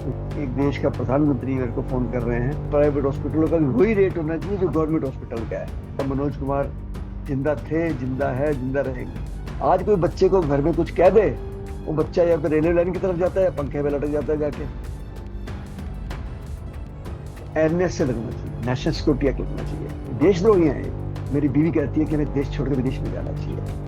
एक देश का प्रधानमंत्री मेरे को फोन कर रहे हैं, प्राइवेट हॉस्पिटलों का भी वही रेट होना चाहिए जो गवर्नमेंट हॉस्पिटल का है। तो मनोज कुमार जिंदा थे, जिंदा है, जिंदा रहेंगे। आज कोई बच्चे को घर में कुछ कह दे, वो बच्चा या तो रेलवे लाइन की तरफ जाता है या पंखे में लटक जाता है जाके। एनएस से लगना चाहिए, नेशनल सिक्योरिटी एक्ट लगना चाहिए। देशद्रोही हैं ये। मेरी बीवी कहती है कि हमें देश छोड़कर विदेश में जाना चाहिए।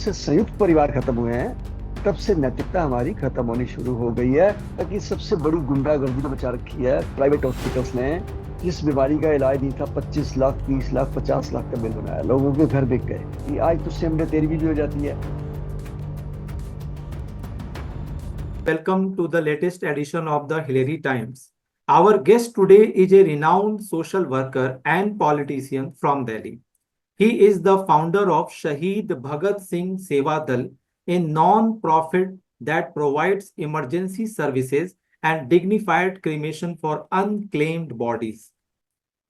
से संयुक्त परिवार खत्म हुए हैं, तब से नैतिकता हमारी खत्म होनी शुरू हो गई है। ताकि सबसे बड़ी गुंडागर्दी तो मचा रखी है प्राइवेट हॉस्पिटल्स ने। जिस बीमारी का इलाज नहीं था, 25 लाख, 30 लाख, 50 लाख का बिल बनाया, लोगों के घर बिक गए। ये आज तो सिमटे तेरी भी हो जाती है। Welcome to the latest edition of the Hillary Times. Our guest today is a renowned social worker and politician from Delhi. He is the founder of Shaheed Bhagat Singh Seva Dal, a non-profit that provides emergency services and dignified cremation for unclaimed bodies.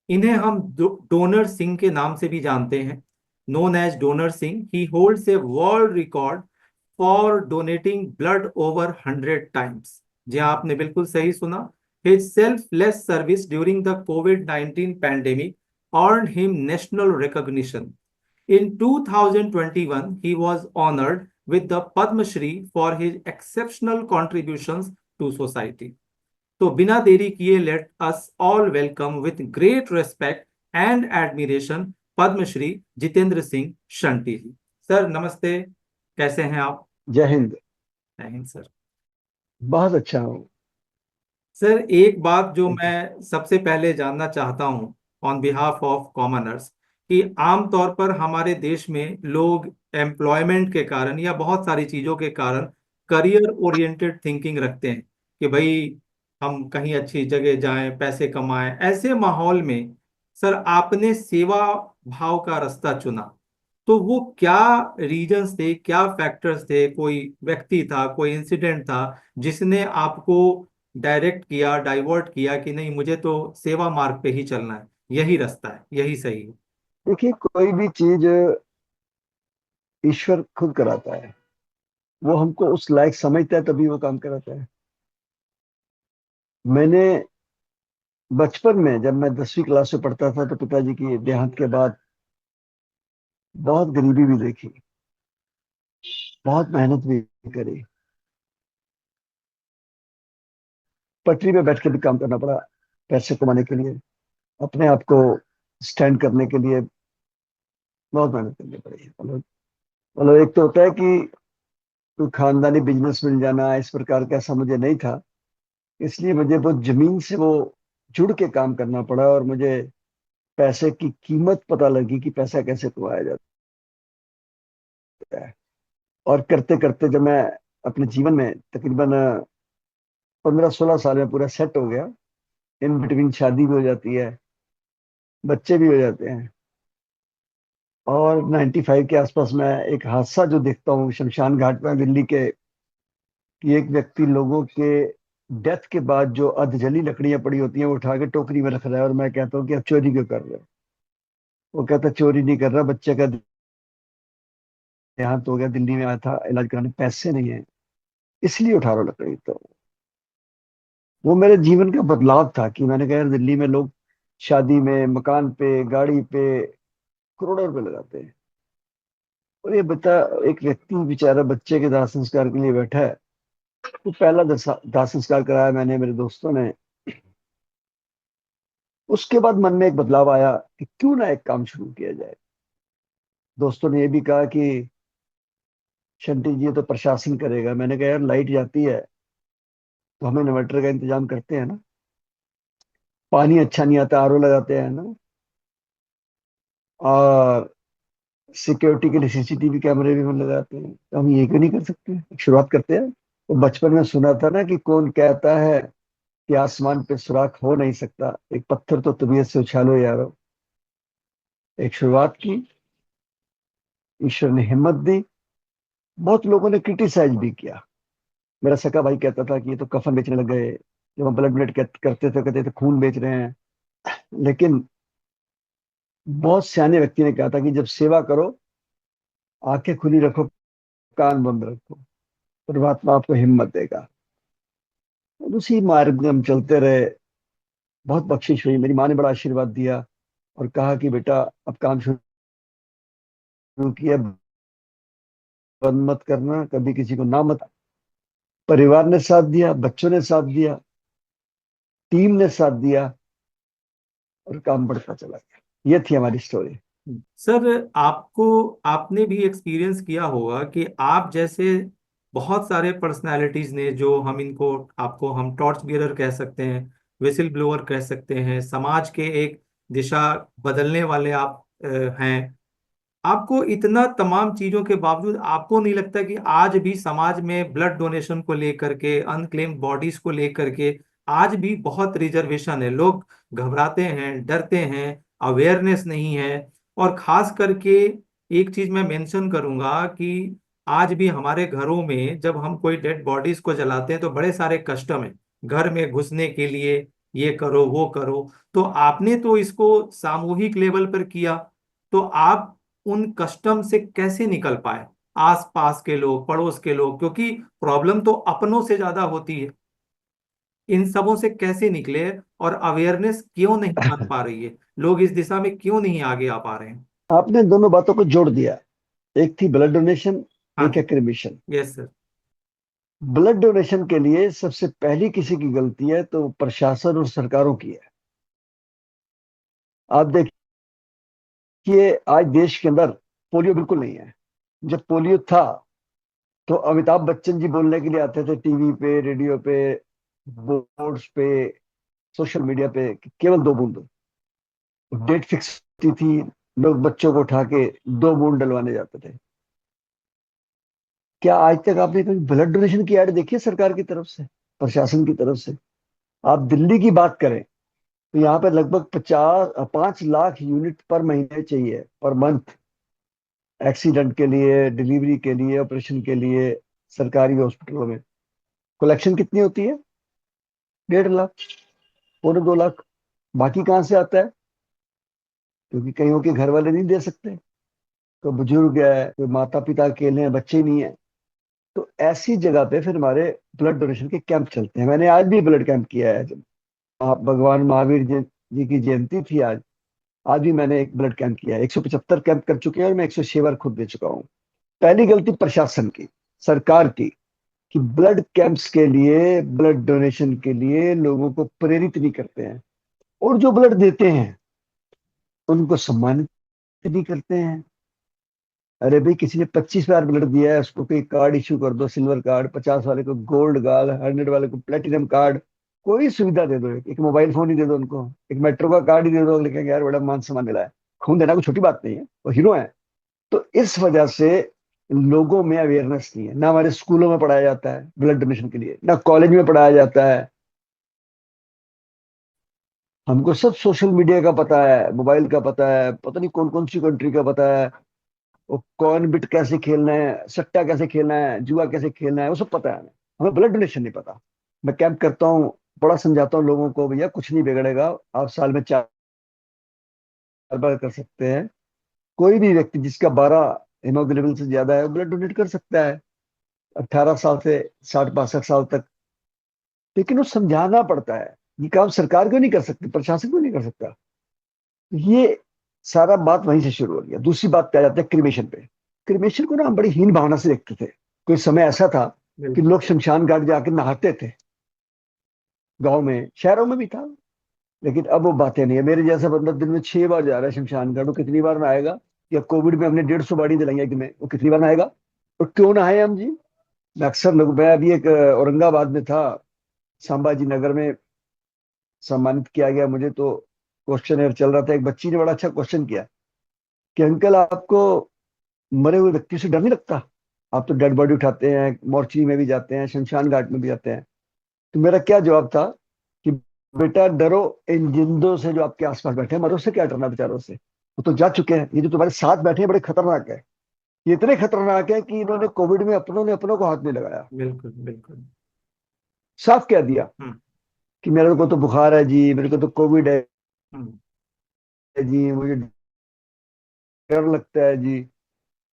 इन्हें हम donor Singh के नाम से भी जानते हैं, known as donor Singh. He holds a world record for donating blood over 100 times. जी हाँ, आपने बिल्कुल सही सुना. His selfless service during the COVID-19 pandemic earned him national recognition. In 2021, he was honored with the Padma Shri for his exceptional contributions to society. तो बिना देरी किए let us all welcome with great respect and admiration Padmashri Jitendra Singh Shunty ji. Sir नमस्ते, कैसे हैं आप? जय हिंद। जय हिंद सर. बहुत अच्छा हूँ। सर एक बात जो थैंक यू। मैं सबसे पहले जानना चाहता हूँ ऑन बिहाफ ऑफ कॉमनर्स, कि आमतौर पर हमारे देश में लोग एम्प्लॉयमेंट के कारण या बहुत सारी चीजों के कारण करियर ओरिएंटेड थिंकिंग रखते हैं कि भाई हम कहीं अच्छी जगह जाएं, पैसे कमाएं. ऐसे माहौल में सर आपने सेवा भाव का रास्ता चुना, तो वो क्या रीजंस थे, क्या फैक्टर्स थे, कोई व्यक्ति था, कोई इंसिडेंट था जिसने आपको डायरेक्ट किया, डाइवर्ट किया कि नहीं मुझे तो सेवा मार्ग पे ही चलना है, यही रास्ता है, यही सही है? देखिए, कोई भी चीज ईश्वर खुद कराता है। वो हमको उस लायक समझता है तभी वो काम कराता है। मैंने बचपन में, जब मैं 10वीं क्लास में पढ़ता था, तो पिताजी की देहांत के बाद बहुत गरीबी भी देखी, बहुत मेहनत भी करी। पटरी पे बैठ के भी काम करना पड़ा पैसे कमाने के लिए, अपने आप को स्टैंड करने के लिए बहुत मेहनत करनी पड़ी। मतलब एक तो होता है कि कोई खानदानी बिजनेस मिल जाना, इस प्रकार का ऐसा मुझे नहीं था। इसलिए मुझे वो जमीन से वो जुड़ के काम करना पड़ा, और मुझे पैसे की कीमत पता लगी कि पैसा कैसे कमाया जाता है। और करते करते जब मैं अपने जीवन में तकरीबन 15-16 साल में पूरा सेट हो गया, इन बिटवीन शादी भी हो जाती है, बच्चे भी हो जाते हैं, और 95 के आसपास मैं एक हादसा जो देखता हूँ शमशान घाट में दिल्ली के, कि एक व्यक्ति लोगों के डेथ के बाद जो अध जली लकड़ियां पड़ी होती हैं वो उठा के टोकरी में रख रहा है, और मैं कहता हूँ कि अब चोरी क्यों कर रहे हो? वो कहता चोरी नहीं कर रहा, बच्चे का देहांत हो गया, दिल्ली में आया था इलाज कराने, पैसे नहीं है इसलिए उठा रहा हूं लकड़ी। तो वो मेरे जीवन का बदलाव था कि मैंने कहा यार, दिल्ली में लोग शादी में, मकान पे, गाड़ी पे करोड़ों रुपए लगाते हैं, और ये बता, एक व्यक्ति बेचारा बच्चे के दाह संस्कार के लिए बैठा है। तो पहला दाह संस्कार कराया मैंने, मेरे दोस्तों ने। उसके बाद मन में एक बदलाव आया कि क्यों ना एक काम शुरू किया जाए। दोस्तों ने ये भी कहा कि शंटी जी ये तो प्रशासन करेगा। मैंने कहा यार, लाइट जाती है तो हम इन्वर्टर का इंतजाम करते हैं ना, पानी अच्छा नहीं आता आरओ लगाते हैं ना, और सिक्योरिटी के लिए सीसीटीवी कैमरे भी हम लगाते हैं, तो हम ये क्यों नहीं कर सकते? एक शुरुआत करते हैं। तो बचपन में सुना था ना कि कौन कहता है कि आसमान पे सुराख हो नहीं सकता, एक पत्थर तो तबीयत से उछालो यारो। एक शुरुआत की, ईश्वर ने हिम्मत दी। बहुत लोगों ने क्रिटिसाइज भी किया। मेरा सका भाई कहता था कि ये तो कफन बेचने लग गए, जब हम ब्लड डोनेट करते थे कहते थे खून बेच रहे हैं। लेकिन बहुत सियाने व्यक्ति ने कहा था कि जब सेवा करो, आंखें खुली रखो, कान बंद रखो, परमात्मा आपको हिम्मत देगा। और उसी मार्ग में हम चलते रहे। बहुत बख्शिश हुई, मेरी माँ ने बड़ा आशीर्वाद दिया और कहा कि बेटा अब काम शुरू किया, बंद मत करना, कभी किसी को ना मत। परिवार ने साथ दिया, बच्चों ने साथ दिया, टीम ने साथ दिया, और काम बढ़ता चला गया। ये थी हमारी स्टोरी। सर, आपको आपने भी एक्सपीरियंस किया होगा कि आप जैसे बहुत सारे पर्सनालिटीज ने, जो हम इनको, आपको हम टॉर्च बियरर कह सकते हैं, विसिल ब्लोअर कह सकते हैं, समाज के एक दिशा बदलने वाले आप हैं। आपको इतना तमाम चीजों के बावजूद आपको नहीं लगता कि आज भी समाज में ब्लड डोनेशन को लेकर के, अनक्लेम्ड बॉडीज को लेकर के आज भी बहुत रिजर्वेशन है? लोग घबराते हैं, डरते हैं, अवेयरनेस नहीं है। और खास करके एक चीज मैं मेंशन करूंगा कि आज भी हमारे घरों में जब हम कोई डेड बॉडीज को जलाते हैं तो बड़े सारे कस्टम है घर में घुसने के लिए, ये करो वो करो। तो आपने तो इसको सामूहिक लेवल पर किया, तो आप उन कस्टम से कैसे निकल पाए? आस पास के लोग, पड़ोस के लोग, क्योंकि प्रॉब्लम तो अपनों से ज्यादा होती है, इन सबों से कैसे निकले? और अवेयरनेस क्यों नहीं बन पा रही है? लोग इस दिशा में क्यों नहीं आगे आ पा रहे हैं? आपने दोनों बातों को जोड़ दिया। एक थी ब्लड डोनेशन, हाँ एक है जी। Cremation. Yes sir. Blood donation के लिए सबसे पहली किसी की गलती है तो प्रशासन और सरकारों की है। आप देखिए, आज देश के अंदर पोलियो बिल्कुल नहीं है। जब पोलियो था तो अमिताभ बच्चन जी बोलने के लिए आते थे टीवी पे, रेडियो पे, बोर्ड्स पे, सोशल मीडिया पे कि केवल 2 बूंद दो। डेट फिक्स होती थी, लोग बच्चों को उठा के 2 बूंद डलवाने जाते थे। क्या आज तक आपने कभी ब्लड डोनेशन की ऐड देखी है सरकार की तरफ से, प्रशासन की तरफ से? आप दिल्ली की बात करें तो यहाँ पे लगभग 5 लाख यूनिट पर महीने चाहिए, पर मंथ, एक्सीडेंट के लिए, डिलीवरी के लिए, ऑपरेशन के लिए। सरकारी हॉस्पिटलों में कलेक्शन कितनी होती है? 1.5 लाख, 2.25 लाख। बाकी कहाँ से आता है? क्योंकि कईयों के घर वाले नहीं दे सकते, कोई बुजुर्ग है, कोई माता पिता अकेले हैं, बच्चे नहीं है। तो ऐसी जगह पे फिर हमारे ब्लड डोनेशन के कैंप चलते हैं। मैंने आज भी ब्लड कैंप किया है। जब भगवान महावीर जी की जयंती थी आज भी मैंने एक ब्लड कैंप किया है। 175 कैंप कर चुके हैं और मैं 106 बार खुद दे चुका हूँ। पहली गलती प्रशासन की, सरकार की, कि ब्लड कैंप्स के लिए, ब्लड डोनेशन के लिए लोगों को प्रेरित नहीं करते हैं, और जो ब्लड देते हैं उनको सम्मानित नहीं करते हैं। अरे भाई, किसी ने 25 बार ब्लड दिया है, उसको कोई कार्ड इशू कर दो, सिल्वर कार्ड, 50 वाले को गोल्ड कार्ड, 100 वाले को प्लेटिनम कार्ड। कोई सुविधा दे दो, एक मोबाइल फोन ही दे दो उनको, एक मेट्रो का कार्ड ही दे दो, लिखेंगे यार बड़ा मान सम्मान मिला है। खून देना कोई छोटी बात नहीं है, वो हीरो है। तो इस वजह से लोगों में अवेयरनेस नहीं है। ना हमारे स्कूलों में पढ़ाया जाता है ब्लड डोनेशन के लिए, ना कॉलेज में पढ़ाया जाता है। हमको सब सोशल मीडिया का पता है, मोबाइल का पता है, पता नहीं कौन कौन सी कंट्री का पता है, वो कॉइन बिट कैसे खेलना है, सट्टा कैसे खेलना है, जुआ कैसे खेलना है, वो सब पता है हमें। हमें ब्लड डोनेशन नहीं पता। मैं कैंप करता हूँ, बड़ा समझाता हूँ लोगों को, भैया कुछ नहीं बिगड़ेगा, आप साल में 4 बार कर सकते हैं। कोई भी व्यक्ति जिसका 12 हेमोग्लोबिन से ज्यादा है, ब्लड डोनेट कर सकता है, 18 साल से 60-62 साल तक। लेकिन वो समझाना पड़ता है। ये काम सरकार क्यों नहीं कर सकती, प्रशासन क्यों नहीं कर सकता? ये सारा बात वहीं से शुरू हो गया। दूसरी बात पे आ जाते हैं क्रिमेशन पे। क्रिमेशन को ना हम बड़ी हीन भावना से देखते थे। कोई समय ऐसा था कि बिल्कुल। लोग शमशान घाट जाकर नहाते थे, गांव में, शहरों में भी था। लेकिन अब वो बातें नहीं है। मेरे जैसा बंदा दिन में 6 बार जा रहा है शमशान घाट, वो कितनी बार नहाएगा? या कोविड में हमने 150 बाड़ी दिलाई एक दिन में, वो कितनी बार नहाएगा? और क्यों नहाए हम जी? मैं अक्सर लोग, मैं अभी एक औरंगाबाद में था, संभाजी नगर में, सम्मानित किया गया मुझे। तो क्वेश्चन चल रहा था, एक बच्ची ने बड़ा अच्छा क्वेश्चन किया कि अंकल आपको मरे हुए व्यक्ति से डर नहीं लगता? आप तो डेड बॉडी उठाते हैं, मोर्चरी में भी जाते हैं, शमशान घाट में भी जाते हैं। तो मेरा क्या जवाब था कि बेटा डरो इन जिंदों से जो आपके आसपास बैठे हैं, मरो से क्या डरना बेचारों से, वो तो जा चुके हैं। ये जो तुम्हारे साथ बैठे हैं बड़े खतरनाक है। ये इतने खतरनाक है कि इन्होंने कोविड में अपनों ने अपनों को हाथ नहीं लगाया। बिल्कुल। बिल्कुल। साफ कह दिया हम्म। कि मेरे को तो बुखार है जी, मेरे को तो कोविड है हम्म। जी, मुझे डर लगता है जी।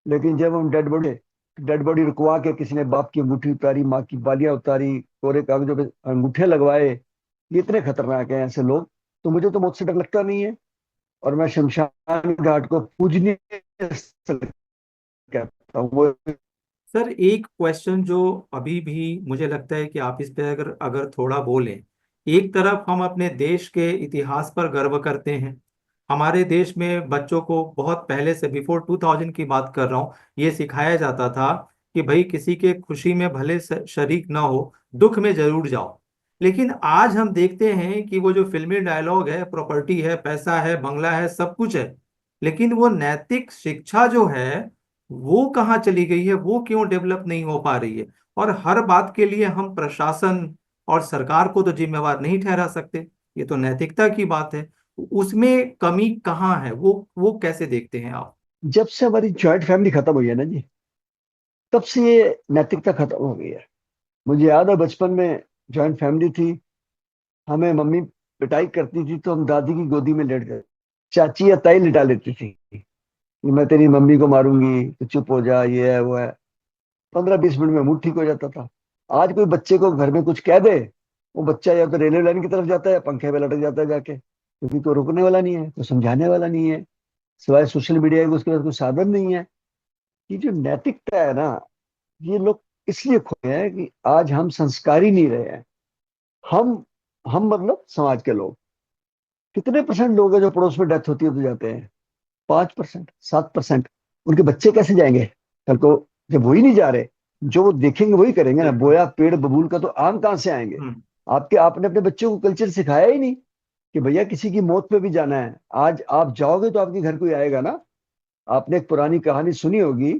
लेकिन जब हम डेड बॉडी डेड बॉडी रुकवा के किसी ने बाप की अंगूठी उतारी, माँ की बालियां उतारी, कोरे कागजों पे अंगूठे लगवाए। ये इतने खतरनाक हैं ऐसे लोग। तो मुझे तो मौत से डर लगता नहीं है। और मैं शमशान घाट को पूजनीय स्थल कहता हूँ वो। सर एक क्वेश्चन जो अभी भी मुझे लगता है कि आप इस पे अगर अगर थोड़ा बोलें। एक तरफ हम अपने देश के इतिहास पर गर्व करते हैं। हमारे देश में बच्चों को बहुत पहले से बिफोर 2000 की बात कर रहा हूँ, ये सिखाया जाता था कि भाई किसी के खुशी में भले शरीक ना हो, दुख में जरूर जाओ। लेकिन आज हम देखते हैं कि वो जो फिल्मी डायलॉग है, प्रॉपर्टी है, पैसा है, बंगला है, सब कुछ है, लेकिन वो नैतिक शिक्षा जो है वो कहाँ चली गई है, वो क्यों डेवलप नहीं हो पा रही है। और हर बात के लिए हम प्रशासन और सरकार को तो जिम्मेवार नहीं ठहरा सकते, ये तो नैतिकता की बात है। उसमें कमी कहाँ है, वो कैसे देखते हैं आप? जब से हमारी ज्वाइंट फैमिली खत्म हुई है ना जी, तब से ये नैतिकता खत्म हो गई है। मुझे याद है बचपन में ज्वाइंट फैमिली थी। हमें मम्मी पिटाई करती थी तो हम दादी की गोदी में लेट गए, चाची या ताई लिटा लेती थी कि मैं तेरी मम्मी को मारूंगी तो चुप हो जा, ये है वो है। 15-20 मिनट में मूड ठीक हो जाता था। आज कोई बच्चे को घर में कुछ कह दे, वो बच्चा या तो रेलवे लाइन की तरफ जाता है या पंखे पे लटक जाता है जाके, क्योंकि कोई रुकने वाला नहीं है, कोई समझाने वाला नहीं है। सिवाय सोशल मीडिया के उसके पास कोई साधन नहीं है। ये जो नैतिकता है ना, ये लोग इसलिए खोए हैं कि आज हम संस्कारी नहीं रहे हैं। हम हम मतलब समाज के लोग, कितने परसेंट लोग हैं जो पड़ोस में डेथ होती है तो जाते हैं? 5%, 7%। उनके बच्चे कैसे जाएंगे कल को? जब वही नहीं जा रहे, जो वो देखेंगे वही करेंगे ना। बिल्कुल। बोया पेड़ बबूल का तो आम कहाँ से आएंगे? हम्म। आपने अपने बच्चों को कल्चर सिखाया ही नहीं कि भैया किसी की मौत पे भी जाना है। आज आप जाओगे तो आपके घर कोई आएगा ना। आपने एक पुरानी कहानी सुनी होगी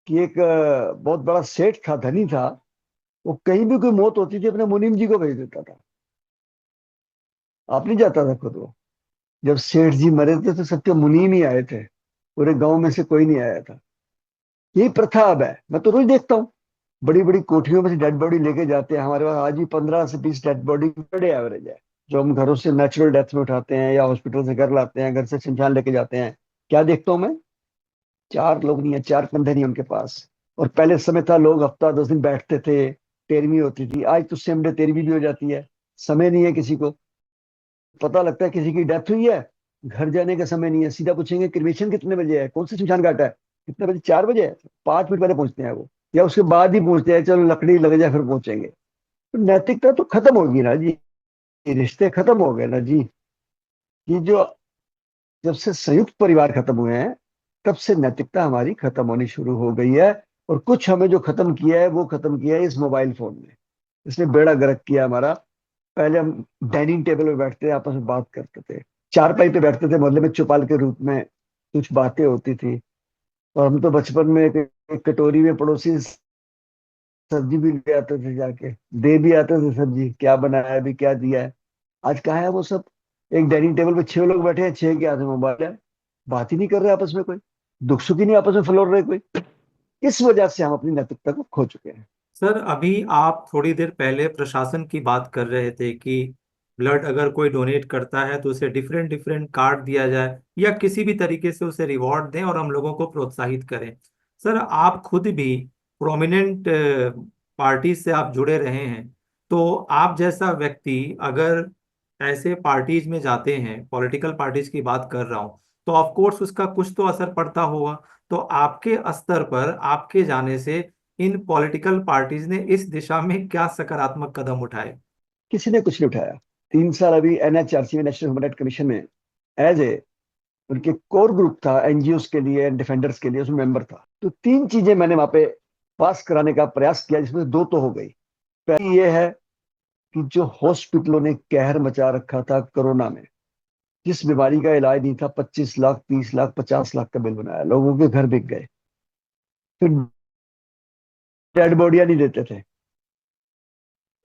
कि एक बहुत बड़ा सेठ था, धनी था। वो कहीं भी कोई मौत होती थी अपने मुनीम जी को भेज देता था। आप नहीं जाता था खुद वो। जब सेठ जी मरे थे तो सबके मुनीम ही आए थे, पूरे गांव में से कोई नहीं आया था। यही प्रथा अब है, मैं तो रोज देखता हूँ। बड़ी बड़ी कोठियों में से डेड बॉडी लेके जाते हैं। हमारे पास आज भी 15 से 20 डेड बॉडी बड़े एवरेज है, जो हम घरों से नेचुरल डेथ में उठाते हैं या हॉस्पिटल से घर लाते हैं, घर से शमशान लेके जाते हैं। क्या देखता हूँ मैं? 4 लोग नहीं है, 4 कंधे नहीं उनके पास। और पहले समय था लोग हफ्ता 10 दिन बैठते थे, तेरहवीं होती थी। आज तो सेम डे तेरहवीं भी हो जाती है। समय नहीं है किसी को। पता लगता है किसी की डेथ हुई है, घर जाने का समय नहीं है। सीधा पूछेंगे क्रिमेशन कितने बजे है, कौन सा शमशान घाट है, कितने बजे? 4 बजे है। 5 मिनट पहले पहुंचते हैं वो, या उसके बाद ही पहुंचते हैं, चलो लकड़ी लग जाए फिर पहुंचेंगे। तो नैतिकता तो खत्म होगी ना जी। ये रिश्ते खत्म हो गए ना जी। ये जो जब से संयुक्त परिवार खत्म हुए हैं, तब से नैतिकता हमारी खत्म होनी शुरू हो गई है। और कुछ हमें जो खत्म किया है वो खत्म किया है इस मोबाइल फोन ने। इसने बेड़ा गर्क किया हमारा। पहले हम डाइनिंग टेबल पे बैठते थे, आपस में बात करते थे। चारपाई पे बैठते थे, मोहल्ले में चौपाल के रूप में कुछ बातें होती थी। और हम तो बचपन में एक कटोरी में पड़ोसी सब्जी भी ले आते थे जाके, दे भी आते थे सब्जी, क्या बनाया है अभी, क्या दिया है। आज कहाँ है वो सब? एक डाइनिंग टेबल पे 6 लोग बैठे हैं, 6 के हाथ में मोबाइल है। बात ही नहीं कर रहे आपस में कोई, दुख सुख ही नहीं आपस में फलोर रहे कोई। इस वजह से हम अपनी नैतिकता को खो चुके हैं। सर अभी आप थोड़ी देर पहले प्रशासन की बात कर रहे थे कि ब्लड अगर कोई डोनेट करता है तो उसे डिफरेंट डिफरेंट कार्ड दिया जाए या किसी भी तरीके से उसे रिवॉर्ड दें और हम लोगों को प्रोत्साहित करें। सर आप खुद भी प्रोमिनेंट पार्टी से आप जुड़े रहे हैं, तो आप जैसा व्यक्ति अगर ऐसे पार्टीज में जाते हैं, पॉलिटिकल पार्टीज की बात कर रहा हूँ, तो ऑफ कोर्स उसका कुछ तो असर पड़ता होगा। तो आपके स्तर पर आपके जाने से इन पॉलिटिकल पार्टीज ने इस दिशा में क्या सकारात्मक कदम उठाए? किसी ने कुछ नहीं उठाया। 3 साल अभी NHRC में, नेशनल ह्यूमन राइट कमीशन में, एज ए उनके कोर ग्रुप था एनजीओ के लिए, डिफेंडर्स के लिए, उसमें मेंबर था। तो 3 चीजें मैंने वहां पे पास कराने का प्रयास किया, जिसमें से 2 तो हो गई। पहली ये है कि जो हॉस्पिटलों ने कहर मचा रखा था कोरोना में, जिस बीमारी का इलाज नहीं था, 25 लाख, 30 लाख, 50 लाख का बिल बनाया, लोगों के घर बिक गए। फिर डेड बॉडियां नहीं देते थे।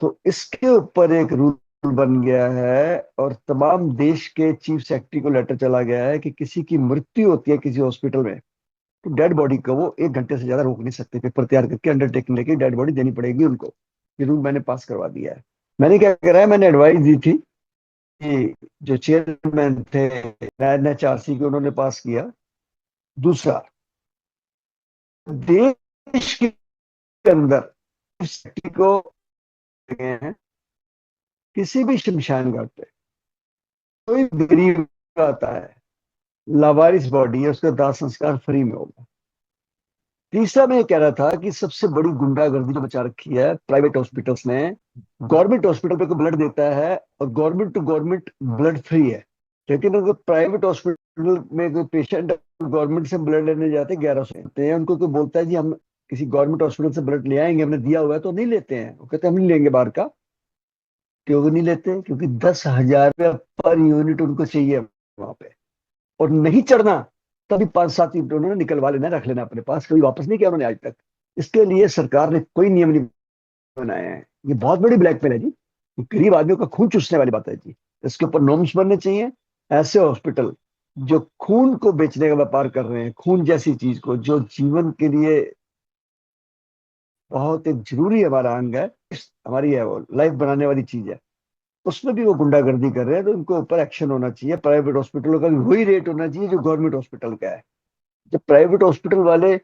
तो इसके ऊपर एक रूल बन गया है और तमाम देश के चीफ सेक्रेटरी को लेटर चला गया है कि किसी की मृत्यु होती है किसी हॉस्पिटल में, तो डेड बॉडी को वो 1 घंटे से ज्यादा रोक नहीं सकते। पेपर तैयार करके अंडरटेकिंग लेके डेड बॉडी देनी पड़ेगी उनको। ये रूल मैंने पास करवा दिया है। मैंने क्या करा है, मैंने एडवाइस दी थी कि जो चेयरमैन थे NHRC के, उन्होंने पास किया। दूसरा, देश देश के अंदर इस को हैं, किसी भी शमशान घाट पे कोई गरीब आता है, लावारिस बॉडी है, उसका दाह संस्कार फ्री में होगा। तीसरा मैं ये कह रहा था कि सबसे बड़ी गुंडागर्दी जो मचा रखी है प्राइवेट हॉस्पिटल्स ने, गवर्नमेंट हॉस्पिटल पे कोई ब्लड देता है और government to government blood free है, लेकिन अगर प्राइवेट हॉस्पिटल में कोई पेशेंट गवर्नमेंट से ब्लड लेने जाते 1100 लेते हैं, उनको कोई बोलता है जी हम किसी गवर्नमेंट हॉस्पिटल से ब्लड ले आएंगे, हमने दिया हुआ है, तो नहीं लेते हैं। वो कहते हैं हम नहीं लेंगे बाहर का। क्यों नहीं लेते? क्योंकि 10,000 रुपया पर यूनिट उनको चाहिए वहां पे, और नहीं चढ़ना तभी 5-7 यूनिट उन्होंने निकलवा लेना, रख लेना अपने पास, कभी वापस नहीं किया उन्होंने आज तक। इसके लिए सरकार ने कोई नियम नहीं बनाए हैं। ये बहुत बड़ी ब्लैकमेल है जी, ये गरीब आदमियों का खून चूसने वाली बात है जी। इसके ऊपर नॉर्म्स बनने चाहिए। ऐसे हॉस्पिटल जो खून को बेचने का व्यापार कर रहे हैं, खून जैसी चीज को जो जीवन के लिए बहुत एक जरूरी हमारा अंग है, हमारी है वो लाइफ बनाने वाली चीज है, उसमें भी वो गुंडागर्दी कर रहे हैं, तो उनको ऊपर एक्शन होना चाहिए। प्राइवेट हॉस्पिटलों का भी वही रेट होना चाहिए जो गवर्नमेंट हॉस्पिटल का है। जब प्राइवेट हॉस्पिटल वाले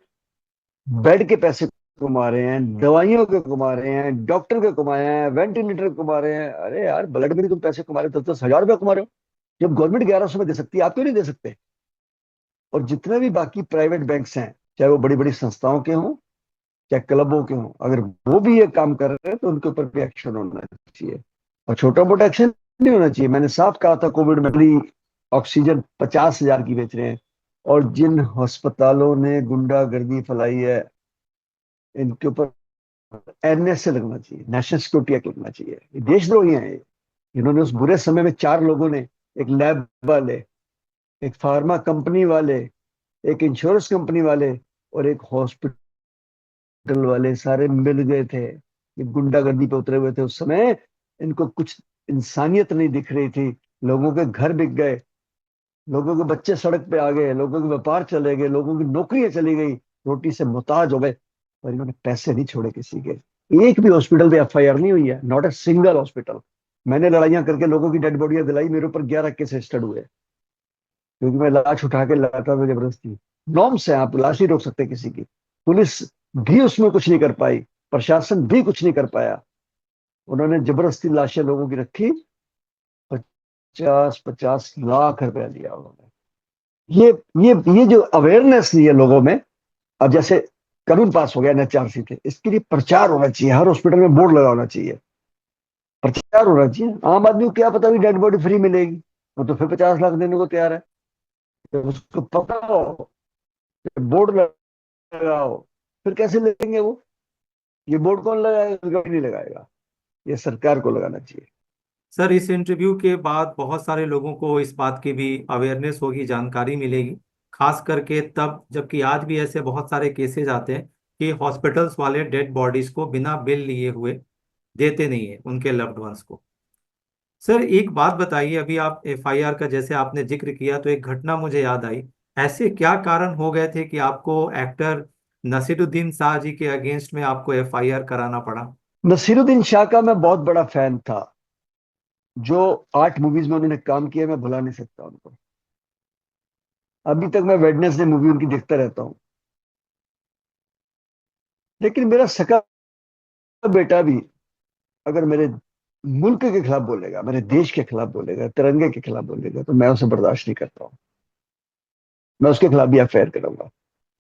बेड के पैसे कमा रहे हैं, दवाइयों के कमा रहे हैं, डॉक्टर के कमाए हैं, वेंटिलेटर के कमा रहे हैं, अरे यार ब्लड में भी तुम पैसे कमा रहे हो, 10-10 हजार रुपया कमा रहे हो, जब गवर्नमेंट 1100 में दे सकती है, आप क्यों नहीं दे सकते? और जितने भी बाकी प्राइवेट बैंक्स हैं, चाहे वो बड़ी बड़ी संस्थाओं के हों चाहे क्लबों के हों, अगर वो भी ये काम कर रहे हैं तो उनके ऊपर भी एक्शन होना चाहिए। और छोटा मोटा एक्शन नहीं होना चाहिए। मैंने साफ कहा था कोविड में ऑक्सीजन 50,000 की बेच रहे हैं, और जिन अस्पतालों ने गुंडागर्दी फैलाई है इनके ऊपर एनएसए लगना चाहिए, नेशनल सिक्योरिटी एक्ट लगना चाहिए। ये देशद्रोही हैं ये। इन्होंने उस बुरे समय में 4 लोगों ने, एक लैब वाले, एक फार्मा कंपनी वाले, एक इंश्योरेंस कंपनी वाले और एक हॉस्पिटल वाले, सारे मिल गए थे, ये गुंडागर्दी पे उतरे हुए थे उस समय। इनको कुछ इंसानियत नहीं दिख रही थी। लोगों के घर बिक गए, लोगों के बच्चे सड़क पे आ गए, लोगों के व्यापार चले गए, लोगों की नौकरियां चली गई, रोटी से मुहताज हो गए, और इन्होंने पैसे नहीं छोड़े किसी के। एक भी हॉस्पिटल पे एफआईआर नहीं हुई है, नॉट ए सिंगल हॉस्पिटल। मैंने लड़ाइयां करके लोगों की डेड बॉडियां दिलाई, मेरे ऊपर 11 केस रजिस्टर्ड हुए, क्योंकि मैं लाश उठा के लाता था जबरदस्ती। नॉर्म्स है, आप लाश नहीं रोक सकते किसी की। पुलिस भी उसमें कुछ नहीं कर पाई, प्रशासन भी कुछ नहीं कर पाया। उन्होंने जबरदस्ती लाशें लोगों की रखी, 50-50 लाख रुपया लिया उन्होंने। ये ये जो अवेयरनेस नहीं है लोगों में। अब जैसे कानून पास हो गया एनएचआरसी थे, इसके लिए प्रचार होना चाहिए, हर हॉस्पिटल में बोर्ड लगा होना चाहिए, प्रचार होना चाहिए। आम आदमी को क्या पता भी डेड बॉडी फ्री मिलेगी, वो तो फिर 50 लाख देने को तैयार है। जब उसको पता हो, बोर्ड लगाओ, फिर कैसे लेंगे वो? ये बोर्ड कौन लगाएगा? कोई नहीं लगाएगा, ये सरकार को लगाना चाहिए। सर, इस इंटरव्यू के बाद बहुत सारे लोगों को इस बात की भी अवेयरनेस होगी, जानकारी मिलेगी, खास करके तब जबकि आज भी ऐसे बहुत सारे केसेस आते हैं कि हॉस्पिटल्स वाले डेड बॉडीज को बिना बिल लिए हुए देते नहीं है उनके लव्ड वंस को। सर, एक बात बताइए, अभी आप एफआईआर का जैसे आपने जिक्र किया तो एक घटना मुझे याद आई। ऐसे क्या कारण हो गए थे कि आपको एक्टर नसीरुद्दीन शाह जी के अगेंस्ट में आपको एफआईआर कराना पड़ा? नसीरुद्दीन शाह का मैं बहुत बड़ा फैन था। जो 8 मूवीज में उन्होंने काम किया, मैं भुला नहीं सकता उनको। अभी तक मैं वेडनेसडे मूवी उनकी देखता रहता हूँ। लेकिन मेरा सका बेटा भी अगर मेरे मुल्क के खिलाफ बोलेगा, मेरे देश के खिलाफ बोलेगा, तिरंगे के खिलाफ बोलेगा, तो मैं उसे बर्दाश्त नहीं करता हूँ। मैं उसके खिलाफ भी एफआईआर करूंगा।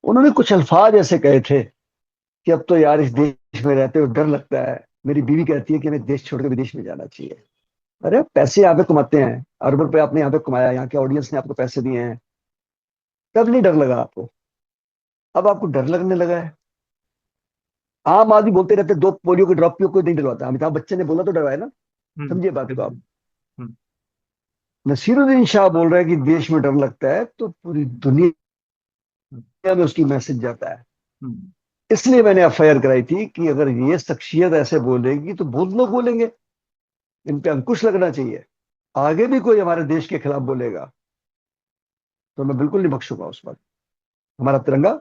उन्होंने कुछ अल्फाज ऐसे कहे थे कि अब तो यार इस देश में रहते हुए डर लगता है। मेरी बीवी कहती है कि हमें देश छोड़कर विदेश में जाना चाहिए। अरे पैसे यहाँ पे कमाते हैं, अरबों रुपए आपने यहाँ पे कमाया, यहाँ के ऑडियंस ने आपको पैसे दिए हैं, तब नहीं डर लगा आपको? अब आपको डर लगने लगा है। आम आदमी बोलते रहते दो पोलियो के ड्रॉप पियो, कोई नहीं डरवाता। अमिताभ बच्चन ने बोला तो डरवाया ना। समझिए बात को आप। बिल्कुल। हम्म। नसीरुद्दीन शाह बोल रहा है कि देश में डर लगता है, तो पूरी दुनिया हम्म। में उसकी मैसेज जाता है। हम्म। इसलिए मैंने एफआईआर कराई थी कि अगर ये शख्सियत ऐसे बोलेगी तो बहुत लोग बोलेंगे, इन पे अंकुश लगना चाहिए। आगे भी कोई हमारे देश के खिलाफ बोलेगा तो मैं बिल्कुल नहीं बख्शूंगा उस पर। हमारा तिरंगा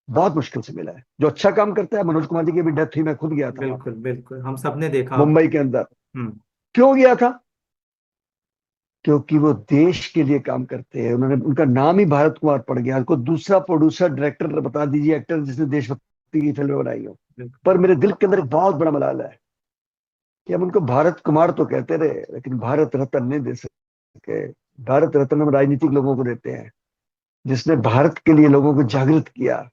बहुत मुश्किल से मिला है। जो अच्छा काम करता है, मनोज कुमार जी की भी डेथ हुई, मैं खुद गया था वहां पे, बिल्कुल बिल्कुल, हम सब ने देखा। मुंबई के अंदर। हम्म। क्यों गया था? क्योंकि वो देश के लिए काम करते हैं। उन्होंने, उनका नाम ही भारत कुमार पड़ गया। कोई दूसरा प्रोड्यूसर डायरेक्टर बता दीजिए, एक्टर जिसने देशभक्ति देशभक्ति की फिल्में बनाई हो। बिल्कुल। पर मेरे दिल के अंदर एक बहुत बड़ा मलाल है कि हम उनको भारत कुमार तो कहते रहे, लेकिन भारत रत्न नहीं दे सके। भारत रत्न हम राजनीतिक लोगों को देते हैं, जिसने भारत के लिए लोगों को जागृत किया,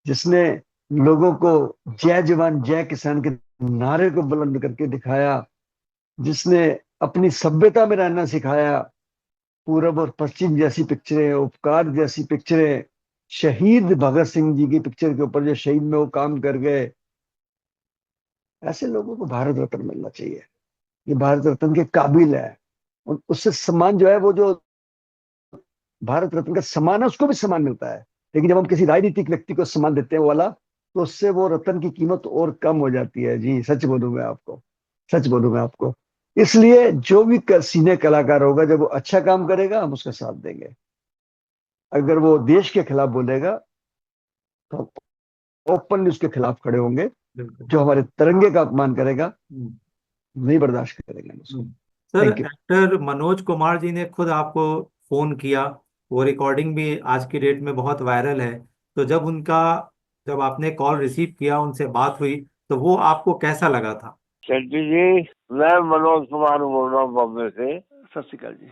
जिसने लोगों को जय जवान जय किसान के नारे को बुलंद करके दिखाया, जिसने अपनी सभ्यता में रहना सिखाया। पूरब और पश्चिम जैसी पिक्चरें, उपकार जैसी पिक्चरें, शहीद भगत सिंह जी की पिक्चर के ऊपर जो शहीद में वो काम कर गए, ऐसे लोगों को भारत रत्न मिलना चाहिए। ये भारत रत्न के काबिल है। उससे सम्मान जो है, वो जो भारत रत्न का सम्मान है, उसको भी सम्मान मिलता है। लेकिन जब हम किसी राजनीतिक व्यक्ति को सम्मान देते हैं वो वाला, तो उससे वो रत्न की कीमत और कम हो जाती है। जी सच बोलूं मैं आपको, सच बोलूं मैं आपको। इसलिए जो भी सीने कलाकार होगा, जब वो अच्छा काम करेगा हम उसका साथ देंगे। अगर वो देश के खिलाफ बोलेगा तो हम ओपनली उसके खिलाफ खड़े होंगे। बिल्कुल। जो हमारे तिरंगे का अपमान करेगा, हम्म। नहीं बर्दाश्त करेंगे हम उसको। Sir, thank you. Actor Manoj Kumar ji ने खुद आपको फोन किया। वो रिकॉर्डिंग भी आज की डेट में बहुत वायरल है। तो जब आपने कॉल रिसीव किया, उनसे बात हुई, तो वो आपको कैसा लगा था? सेंटी जी, मैं मनोज कुमार बोल रहा हूँ बॉम्बे से। सत श्रीकाल जी।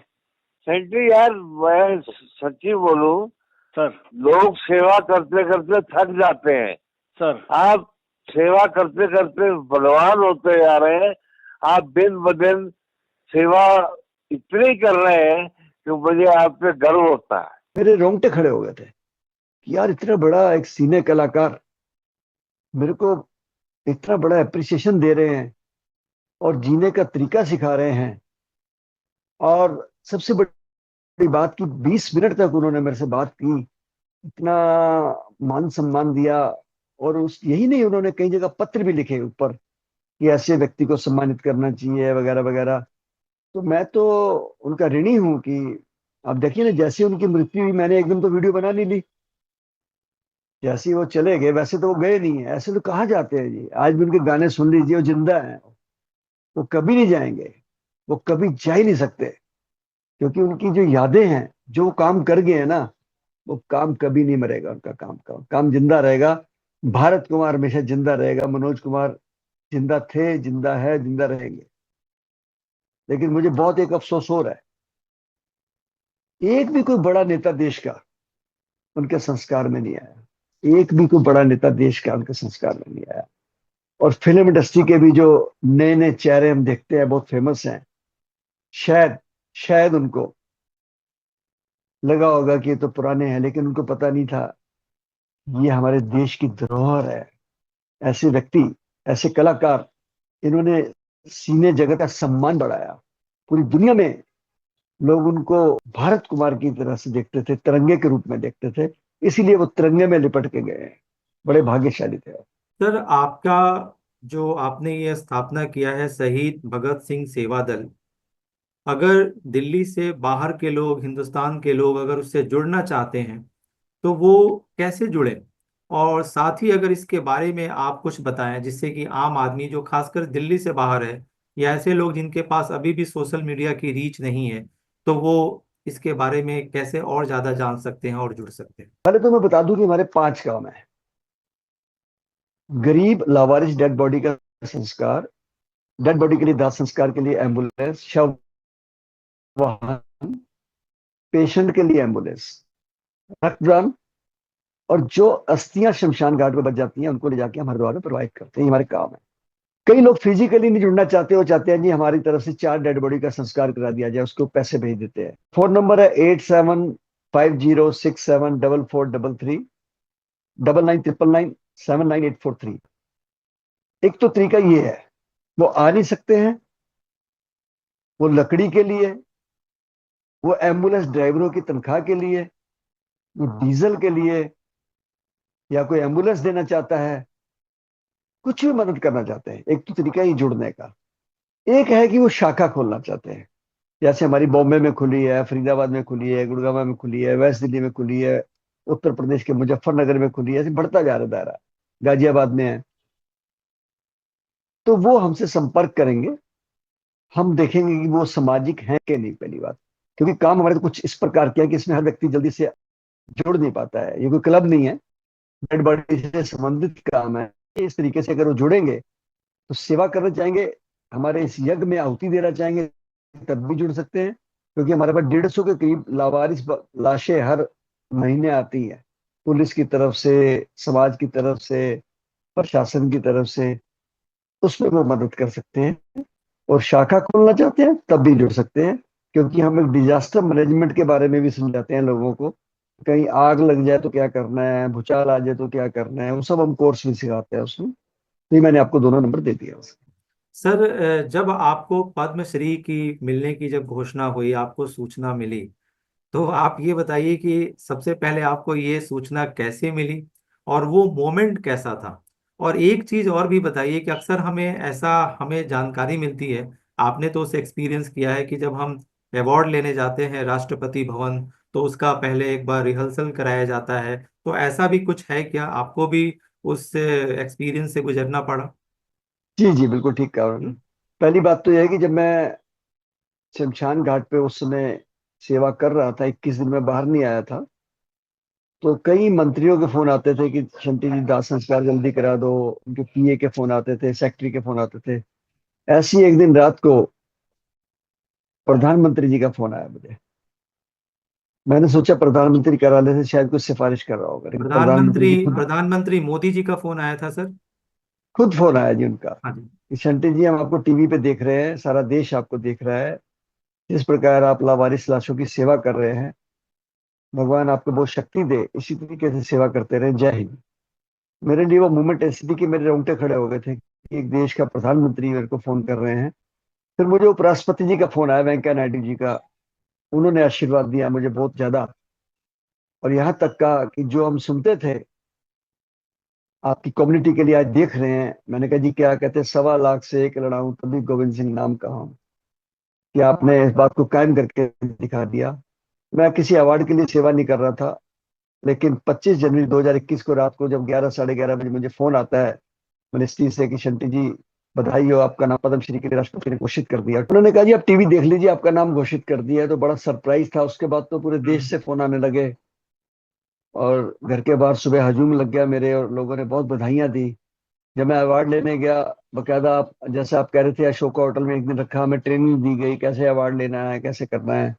सेंटी यार, मैं सच्ची बोलूं, सर। लोग सेवा करते करते थक जाते हैं। सर। आप सेवा करते करते बलवान होते जा रहे हैं। आप दिन ब दिन सेवा इतनी कर रहे हैं कि मुझे आप पे गर्व होता है। मेरे रोंगटे खड़े हो गए थे कि यार इतना बड़ा एक सीने कलाकार मेरे को इतना बड़ा एप्रिसिएशन दे रहे हैं और जीने का तरीका सिखा रहे हैं। और सबसे बड़ी बात कि 20 मिनट तक उन्होंने मेरे से बात की, इतना मान सम्मान दिया। और उस यही नहीं, उन्होंने कई जगह पत्र भी लिखे ऊपर कि ऐसे व्यक्ति को सम्मानित करना चाहिए वगैरह वगैरह। तो मैं तो उनका ऋणी हूं कि आप देखिए ना, जैसे उनकी मृत्यु हुई मैंने एकदम तो वीडियो बना नहीं ली। जैसे ही वो चले गए, वैसे तो वो गए नहीं है, ऐसे तो कहाँ जाते हैं जी। आज भी उनके गाने सुन लीजिए, वो जिंदा हैं। वो कभी नहीं जाएंगे, वो कभी जा ही नहीं सकते। क्योंकि उनकी जो यादें हैं, जो वो काम कर गए हैं ना, वो काम कभी नहीं मरेगा। उनका काम का काम जिंदा रहेगा। भारत कुमार हमेशा जिंदा रहेगा। मनोज कुमार जिंदा थे, जिंदा है, जिंदा रहेंगे। लेकिन मुझे बहुत एक अफसोस हो रहा है, एक भी कोई बड़ा नेता देश का उनके संस्कार में नहीं आया। एक भी कोई बड़ा नेता देश का उनके संस्कार में नहीं आया। और फिल्म इंडस्ट्री के भी जो नए नए चेहरे हम देखते हैं, बहुत फेमस हैं, शायद शायद उनको लगा होगा कि ये तो पुराने हैं, लेकिन उनको पता नहीं था ये हमारे देश की धरोहर है। ऐसे व्यक्ति, ऐसे कलाकार, इन्होंने सीने जगत का सम्मान बढ़ाया। पूरी दुनिया में लोग उनको भारत कुमार की तरह से देखते थे, तिरंगे के रूप में देखते थे। इसीलिए वो तिरंगे में लिपट के गए हैं। बड़े भाग्यशाली थे। सर, आपका जो आपने ये स्थापना किया है शहीद भगत सिंह सेवा दल, अगर दिल्ली से बाहर के लोग, हिंदुस्तान के लोग अगर उससे जुड़ना चाहते हैं तो वो कैसे जुड़े? और साथ ही अगर इसके बारे में आप कुछ बताएं, जिससे कि आम आदमी जो खासकर दिल्ली से बाहर है, या ऐसे लोग जिनके पास अभी भी सोशल मीडिया की रीच नहीं है, तो वो इसके बारे में कैसे और ज्यादा जान सकते हैं और जुड़ सकते हैं? पहले तो मैं बता दूं कि हमारे 5 काम है। गरीब लावारिस डेड बॉडी का संस्कार, डेड बॉडी के लिए दाह संस्कार के लिए एम्बुलेंस, शव वाहन, पेशेंट के लिए एम्बुलेंस, रक्तदान, और जो अस्थियां शमशान घाट में बच जाती हैं उनको ले जाके हम हरिद्वार में प्रोवाइड करते हैं। ये हमारे काम है। कई लोग फिजिकली नहीं जुड़ना चाहते, वो चाहते हैं जी हमारी तरफ से 4 डेड बॉडी का संस्कार करा दिया जाए, उसको पैसे भेज देते हैं। फोन नंबर है 8750674433, 9999979843। एक तो तरीका ये है, वो आ नहीं सकते हैं, वो लकड़ी के लिए, वो एम्बुलेंस ड्राइवरों की तनख्वाह के लिए, वो डीजल के लिए, या कोई एम्बुलेंस देना चाहता है, कुछ भी मदद करना चाहते हैं। एक तो तरीका ही जुड़ने का। एक है कि वो शाखा खोलना चाहते हैं, जैसे हमारी बॉम्बे में खुली है, फरीदाबाद में खुली है, गुड़गांव में खुली है, वेस्ट दिल्ली में खुली है, उत्तर प्रदेश के मुजफ्फरनगर में खुली है, ऐसे बढ़ता जा रहा है दायरा, गाजियाबाद में है। तो वो हमसे संपर्क करेंगे, हम देखेंगे कि वो सामाजिक है कि नहीं, पहली बात। क्योंकि काम हमारे तो कुछ इस प्रकार किया कि इसमें हर व्यक्ति जल्दी से जुड़ नहीं पाता है। ये कोई क्लब नहीं है डेड बॉडी से संबंधित काम है। इस तरीके से अगर वो जुड़ेंगे तो सेवा करना चाहेंगे, हमारे इस यज्ञ में आहुति देना चाहेंगे, तब भी जुड़ सकते हैं। क्योंकि हमारे पास 150 के करीब लावारिस लाशें हर महीने आती हैं, पुलिस की तरफ से, समाज की तरफ से, प्रशासन की तरफ से। उसमें वो मदद कर सकते हैं। और शाखा खोलना चाहते हैं तब भी जुड़ सकते हैं, क्योंकि हम एक डिजास्टर मैनेजमेंट के बारे में भी समझाते हैं लोगों को। कहीं आग लग जाए तो क्या करना है, भूचाल आ जाए तो क्या करना है, वो सब हम कोर्स भी सिखाते हैं उसमें। तो ये मैंने आपको दोनों नंबर दे दिया उसके। सर, जब आपको पद्मश्री की मिलने की जब घोषणा हुई, आपको सूचना मिली, तो आप ये बताइए कि सबसे पहले आपको ये सूचना कैसे मिली और वो मोमेंट कैसा था। और एक चीज और भी बताइए कि अक्सर हमें जानकारी मिलती है, आपने तो उसे एक्सपीरियंस किया है कि जब हम अवार्ड लेने जाते हैं राष्ट्रपति भवन, तो उसका पहले एक बार रिहर्सल कराया जाता है। तो ऐसा भी कुछ है क्या, आपको भी उस एक्सपीरियंस से गुजरना पड़ा? जी जी, बिल्कुल ठीक कहा उन्होंने। पहली बात तो यह है कि जब मैं शमशान घाट पे उस समय सेवा कर रहा था, 21 दिन में बाहर नहीं आया था, तो कई मंत्रियों के फोन आते थे कि शंटी जी दाह संस्कार जल्दी करा दो। उनके पीए के फोन आते थे, सेक्रेटरी के फोन आते थे। ऐसी एक दिन रात को प्रधानमंत्री जी का फोन आया मुझे। मैंने सोचा प्रधानमंत्री कार्यालय से शायद कुछ सिफारिश कर रहा होगा, लेकिन प्रधानमंत्री प्रधानमंत्री जी खुद, प्रधानमंत्री मोदी जी का फोन आया था सर? खुद फोन आया जी उनका हाँ जी। कि शंटी जी हम आपको टीवी पे देख रहे हैं, सारा देश आपको देख रहा है, जिस प्रकार आप लावारिस लाशों की सेवा कर रहे हैं, भगवान आपको बहुत शक्ति दे, इसी तरीके से सेवा करते रहे, जय हिंद। मेरे लिए वो मोमेंट ऐसी थी कि मेरे रोंगटे खड़े हो गए थे कि एक देश का प्रधानमंत्री मेरे को फोन कर रहे हैं। फिर मुझे उपराष्ट्रपति जी का फोन आया, वेंकैया नायडू जी का। उन्होंने आशीर्वाद दिया मुझे बहुत ज्यादा। और यहाँ तक का कि जो हम सुनते थे आपकी कम्युनिटी के लिए आज देख रहे हैं। मैंने कहा जी क्या कहते हैं, 1.25 लाख से एक लड़ा हूं तभी गोविंद सिंह नाम कहा हूं। कि आपने इस बात को कायम करके दिखा दिया। मैं किसी अवार्ड के लिए सेवा नहीं कर रहा था, लेकिन 25 जनवरी 2021 को रात को जब 11 साढ़े 11 बजे मुझे फोन आता है मिनिस्ट्री से कि शंटी जी बधाई हो, आपका नाम पद्मश्री के लिए राष्ट्रपति ने घोषित कर दिया। उन्होंने कहा जी आप टीवी देख लीजिए, आपका नाम घोषित कर दिया है। तो बड़ा सरप्राइज था। उसके बाद तो पूरे देश से फोन आने लगे, और घर के बाहर सुबह हजूम लग गया मेरे, और लोगों ने बहुत बधाइयां दी। जब मैं अवार्ड लेने गया, बकायदा आप जैसे आप कह रहे थे अशोका होटल में एक दिन रखा, हमें ट्रेनिंग दी गई कैसे अवार्ड लेना है, कैसे करना है।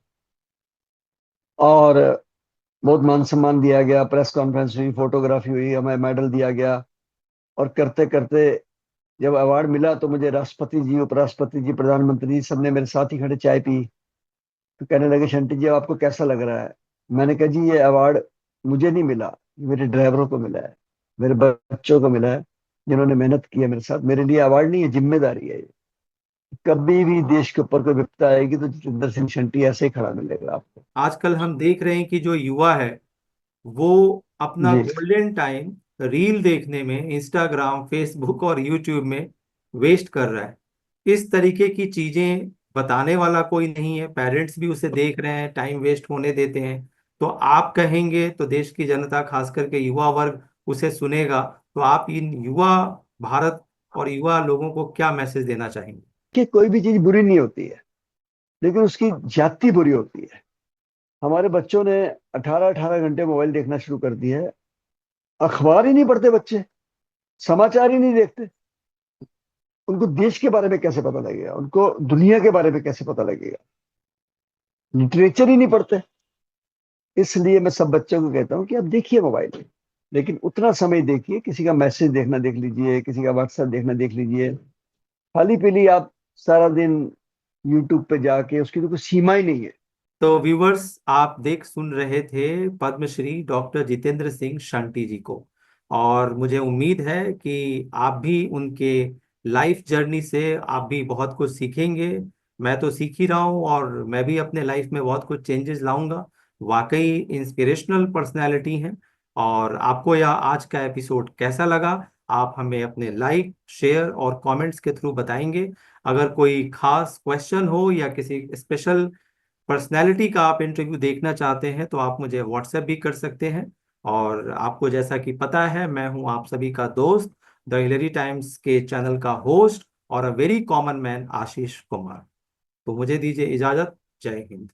और बहुत मान सम्मान दिया गया, प्रेस कॉन्फ्रेंस हुई, फोटोग्राफी हुई, हमें मेडल दिया गया। और करते करते जब अवार्ड मिला तो मुझे राष्ट्रपति जी, उपराष्ट्रपति जी, प्रधानमंत्री जी सबने मेरे साथ ही खड़े चाय पी। तो कहने लगे शंटी जी अब आपको कैसा लग रहा है। मैंने कहा जी ये अवार्ड मुझे नहीं मिला, ये मेरे ड्राइवरों को मिला है, मेरे बच्चों को मिला है, जिन्होंने मेहनत की है मेरे साथ। मेरे लिए अवार्ड नहीं है, जिम्मेदारी है ये। कभी भी देश के ऊपर कोई विपदा आएगी तो जितेंद्र सिंह शंटी ऐसे ही खड़ा मिलेगा आपको। आजकल हम देख रहे हैं कि जो युवा है वो अपना जी गोल्डन टाइम रील देखने में इंस्टाग्राम, फेसबुक और यूट्यूब में वेस्ट कर रहा है। इस तरीके की चीजें बताने वाला कोई नहीं है, पेरेंट्स भी उसे देख रहे हैं, टाइम वेस्ट होने देते हैं। तो आप कहेंगे तो देश की जनता, खास करके युवा वर्ग, उसे सुनेगा। तो आप इन युवा भारत और युवा लोगों को क्या मैसेज देना चाहेंगे? कि कोई भी चीज बुरी नहीं होती है, लेकिन उसकी ज्यादती बुरी होती है। हमारे बच्चों ने 18-18 घंटे मोबाइल देखना शुरू कर दिया है। अखबार ही नहीं पढ़ते बच्चे, समाचार ही नहीं देखते। उनको देश के बारे में कैसे पता लगेगा, उनको दुनिया के बारे में कैसे पता लगेगा। लिटरेचर ही नहीं पढ़ते। इसलिए मैं सब बच्चों को कहता हूँ कि आप देखिए मोबाइल, लेकिन उतना समय देखिए, किसी का मैसेज देखना देख लीजिए, किसी का व्हाट्सएप देखना देख लीजिए। खाली पीली आप सारा दिन यूट्यूब पे जाके, उसकी तो कोई सीमा ही नहीं है। तो व्यूवर्स, आप देख सुन रहे थे पद्मश्री डॉक्टर जितेंद्र सिंह शंटी जी को। और मुझे उम्मीद है कि आप भी उनके लाइफ जर्नी से आप भी बहुत कुछ सीखेंगे। मैं तो सीख ही रहा हूँ और मैं भी अपने लाइफ में बहुत कुछ चेंजेस लाऊंगा। वाकई इंस्पिरेशनल पर्सनैलिटी हैं। और आपको यह आज का एपिसोड कैसा लगा, आप हमें अपने लाइक, शेयर और कमेंट्स के थ्रू बताएंगे। अगर कोई खास क्वेश्चन हो या किसी स्पेशल पर्सनैलिटी का आप इंटरव्यू देखना चाहते हैं तो आप मुझे व्हाट्सएप भी कर सकते हैं। और आपको जैसा कि पता है, मैं हूं आप सभी का दोस्त, द हिलेरी टाइम्स के चैनल का होस्ट और a very common man, Ashish Kumar. तो मुझे दीजिए इजाजत। जय हिंद।